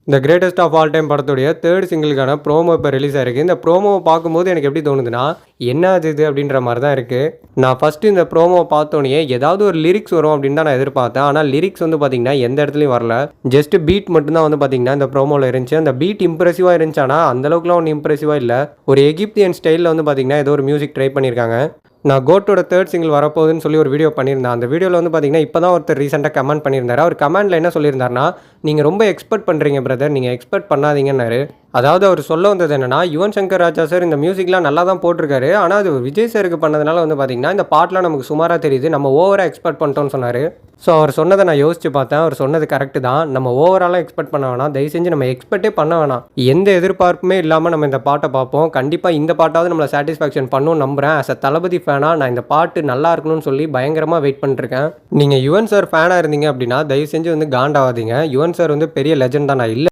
இந்த greatest of all time படத்துடைய 3rd சிங்கிளுக்கான promo இப்போ ரிலீஸ் ஆயிருக்கு. இந்த ப்ரோமோவை பார்க்கும்போது எனக்கு எப்படி தோணுதுன்னா, என்ன அது இது அப்படின்ற மாரி தான் இருக்கு. நான் ஃபர்ஸ்ட்டு இந்த ப்ரோமோவை பார்த்தோனயே ஏதாவது ஒரு லிரிக்ஸ் வரும் அப்படின்னு தான் நான் எதிர்பார்த்தேன். ஆனா லிரிக்ஸ் வந்து பார்த்தீங்கன்னா, எந்த இடத்துலயும் வரல. ஜஸ்ட் பீட் மட்டும் தான் வந்து பார்த்தீங்கன்னா, இந்த ப்ரோமோல இருந்துச்சு. அந்த பீட் இம்ப்ரெசிவா இருந்துச்சு. ஆனா அந்த அளவுக்குலாம் ஒண்ணும் இம்ப்ரெசிவா இல்ல. ஒரு எகிப்தியன் ஸ்டைல்ல வந்து பார்த்தீங்கன்னா, ஏதோ ஒரு மியூசிக் ட்ரை பண்ணியிருக்காங்க. நான் கோட்டோட 3rd சிங்கிள் வரப்போகுதுன்னு சொல்லி ஒரு வீடியோ பண்ணியிருந்தேன். அந்த வீடியோல வந்து பார்த்தீங்கன்னா, இப்ப தான் ஒருத்தர் ரீசென்ட்டா கமெண்ட் பண்ணியிருந்தாரு. அவர் கமெண்ட்ல என்ன சொல்லியிருந்தாருன்னா, "நீங்க ரொம்ப எக்ஸ்பெக்ட் பண்றீங்க பிரதர். நீங்க எக்ஸ்பெக்ட் பண்ணாதீங்கன்னாரு." அதாவது அவர் சொல்ல வந்தது என்னன்னா, யுவன் சங்கர் ராஜா சார் இந்த மியூசிக்லாம் நல்லா தான் போட்டிருக்காரு. ஆனா அது விஜய் சாருக்கு பண்ணதுனால வந்து பார்த்தீங்கன்னா, இந்த பாட்டுலாம் நமக்கு சுமாரா தெரியுது. நம்ம ஓவரா எக்ஸ்பெக்ட் பண்ணிட்டோம்னு சொன்னாரு. ஸோ அவர் சொன்னத நான் யோசிச்சு பார்த்தேன். அவர் சொன்னது கரெக்ட் தான். நம்ம ஓவராலாம் எக்ஸ்பெக்ட் பண்ண வேணாம். தயவு செஞ்சு நம்ம எக்ஸ்பெக்ட்டே பண்ண வேணாம். எந்த எதிர்பார்ப்புமே இல்லாம நம்ம இந்த பாட்ட பார்ப்போம். கண்டிப்பா இந்த பாட்டாவது நம்மள சாட்டிஸ்ஃபேக்ஷன் பண்ணும்னு நம்புறேன். ஆஸ் அ தளபதி ஃபேனா நான் இந்த பாட்டு நல்லா இருக்கணும்னு சொல்லி பயங்கரமா வெயிட் பண்ணிட்டுருக்கேன். நீங்க யுவன் சார் ஃபேனா இருந்தீங்க அப்படின்னா, தயவு செஞ்சு வந்து காண்டாவாதீங்க. யுவன் சார் வந்து பெரிய லெஜண்ட் தான். நான் இல்ல